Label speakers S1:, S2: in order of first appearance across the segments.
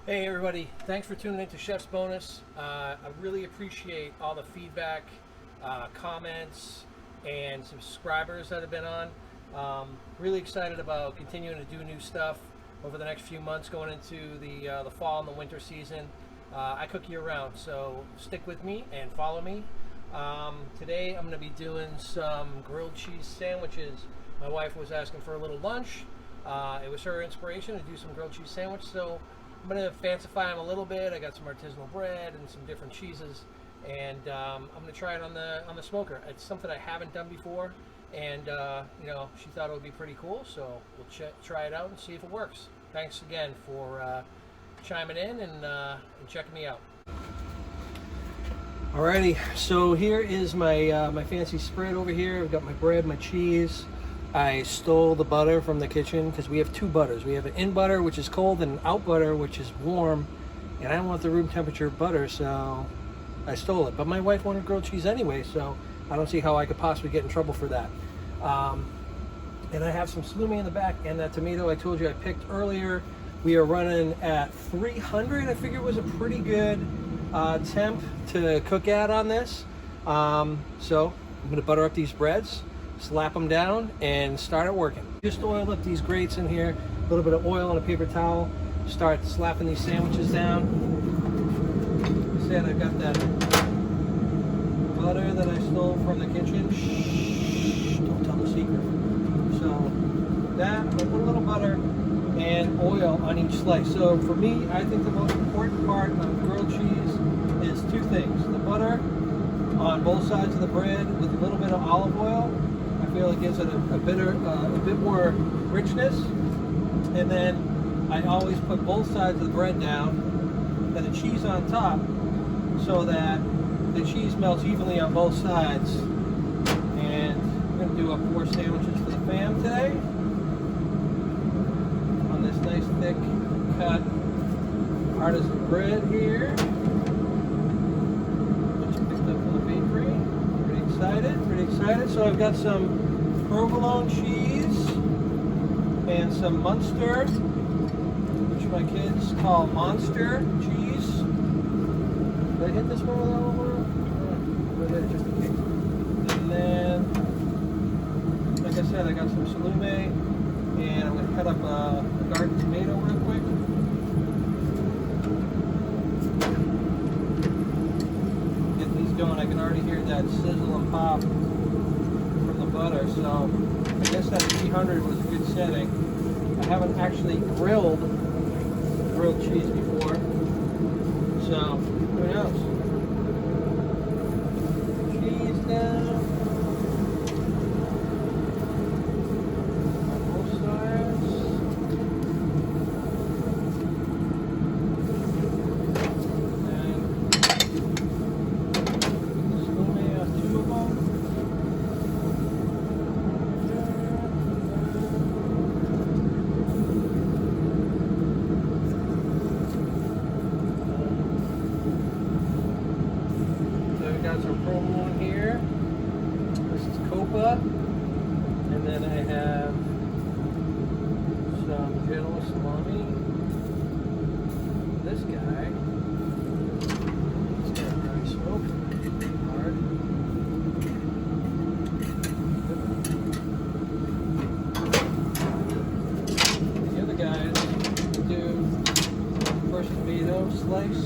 S1: Hey everybody, thanks for tuning in to Chef's Bonus. I really appreciate all the feedback, comments, and subscribers that have been on. Really excited about continuing to do new stuff over the next few months going into the fall and the winter season. I cook year round, so stick with me and follow me. Today I'm going to be doing some grilled cheese sandwiches. My wife was asking for a little lunch. It was her inspiration to do some grilled cheese sandwich, so I'm going to fancify them a little bit. I got some artisanal bread and some different cheeses, and I'm going to try it on the smoker. It's something I haven't done before, and she thought it would be pretty cool, so we'll try it out and see if it works. Thanks again for chiming in and checking me out. Alrighty, so here is my my fancy spread over here. I've got my bread, my cheese. I stole the butter from the kitchen because we have two butters. We have an in butter, which is cold, and an out butter, which is warm. And I don't want the room temperature butter, so I stole it. But my wife wanted grilled cheese anyway, so I don't see how I could possibly get in trouble for that. And I have some salami in the back, and that tomato I told you I picked earlier. We are running at 300. I figure it was a pretty good temp to cook at on this. So I'm going to butter up these breads, slap them down, and start it working. Just oil up these grates in here, a little bit of oil on a paper towel, start slapping these sandwiches down. Like I said, I've got that butter that I stole from the kitchen. Shh, don't tell the secret. So that, I'm gonna put a little butter and oil on each slice. So for me, I think the most important part of grilled cheese is two things. The butter on both sides of the bread with a little bit of olive oil. I feel it gives it a bit more richness. And then I always put both sides of the bread down and the cheese on top so that the cheese melts evenly on both sides. And I'm going to do up 4 sandwiches for the fam today on this nice thick cut artisan bread here, which I picked up from the bakery. Pretty excited. So I've got some provolone cheese and some muenster, which my kids call monster cheese. Did I hit this one all over? Yeah, just in case. And then, like I said, I got some salami, and I'm going to cut up a garden tomato real quick. Going, I can already hear that sizzle and pop from the butter, so I guess that 300 was a good setting. I haven't actually grilled cheese before, so who knows? Cheese down on both sides. Got some provolone here. This is coppa, and then I have some genoa salami. This guy, it's got a dry smoke, hard. The other guys do first tomato slice.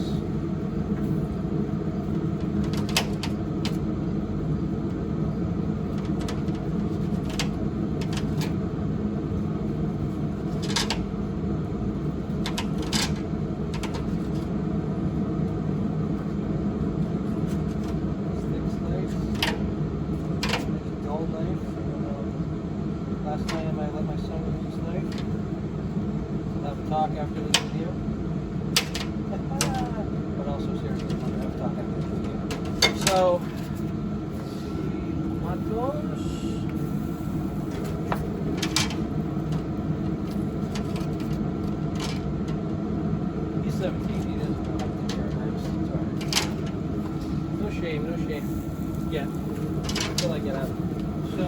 S1: Last time I let my son use this knife. We'll have a talk after this video. But also seriously, we'll have a talk after this video. So, tomatoes. He's 17, he doesn't know how to take care of herbs. It's alright. No shame. Yeah. Until I get out. So,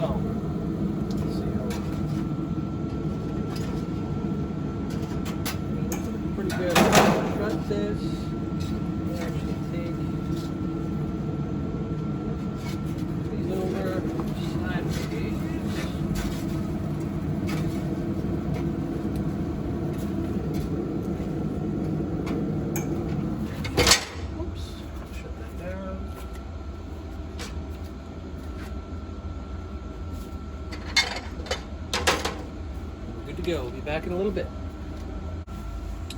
S1: pretty good. this. We actually take these over sideways. Oops, shut that down. We're good to go. We'll be back in a little bit.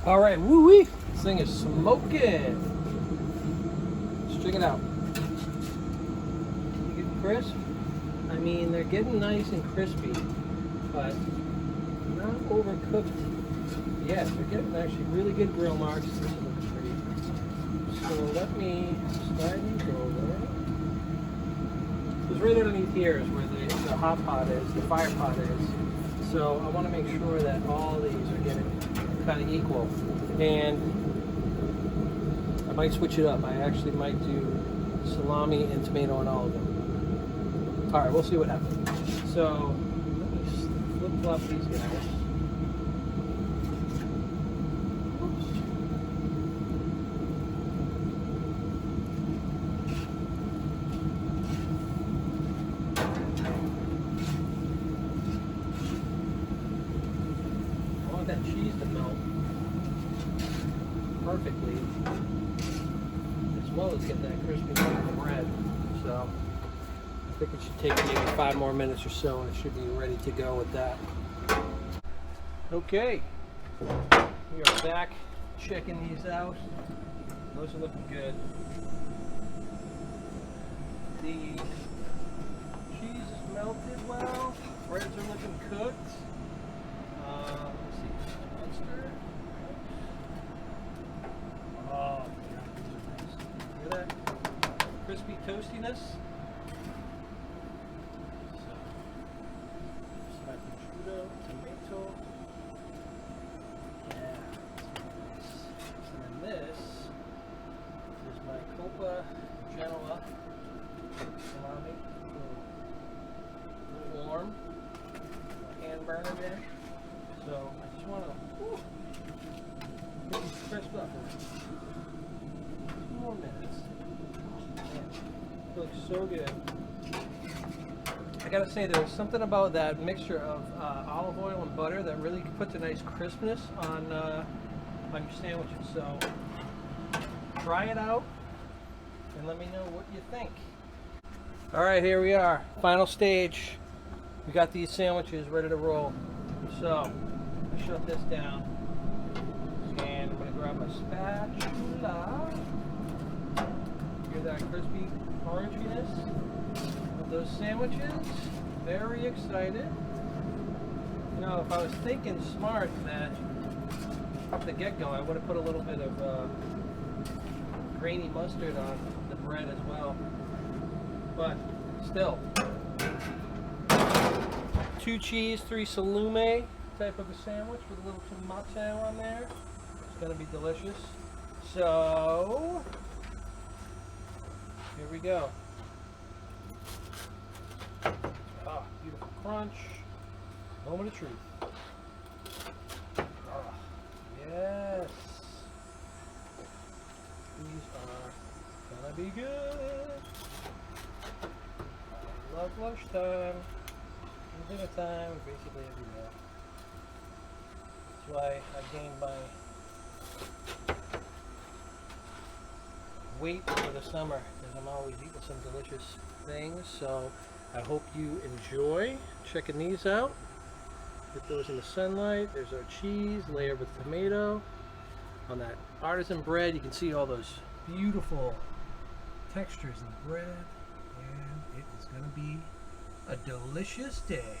S1: All right, woo-wee. This thing is smoking. Let's check it out. You getting crisp? I mean, they're getting nice and crispy, but not overcooked yet. They're getting actually really good grill marks. This looks pretty. So let me slide these over. Because right underneath here is where the hot pot is, the fire pot is. So I want to make sure that all these are getting kind of equal. And I might switch it up. I actually might do salami and tomato on all of them. All right, we'll see what happens. So let me flip-flop these guys. I want that cheese to melt perfectly, as well as get that crispy on the bread. So I think it should take maybe 5 more minutes or so, and it should be ready to go with that. Okay, we are back checking these out. Those are looking good. The cheese is melted well. Breads are looking cooked. Let's see, muenster. Oh, yeah, these are nice. Look at that crispy toastiness. So, my prosciutto, tomato. Yeah, that's nice. And then this is my coppa genoa salami. A little warm. Hand burner there. So I just want to get these crisp up for 2 more minutes. Man, it looks so good. I gotta say, there's something about that mixture of olive oil and butter that really puts a nice crispness on your sandwiches. So try it out and let me know what you think. All right, here we are. Final stage. We got these sandwiches ready to roll. So I shut this down, and I'm going to grab my spatula. Hear that crispy oranginess of those sandwiches. Very excited. You know, if I was thinking smart that from the get-go, I would have put a little bit of grainy mustard on the bread as well. But still, 2 cheese, 3 salami type of a sandwich with a little tomato on there. It's going to be delicious. So here we go. Oh, beautiful crunch. Moment of truth. Oh, yes. These are gonna be good. I love lunchtime. Dinner time, basically every meal. That's why I gained my weight over the summer, because I'm always eating some delicious things. So I hope you enjoy checking these out. Get those in the sunlight. There's our cheese layered with tomato on that artisan bread. You can see all those beautiful textures in the bread, and it is going to be a delicious day.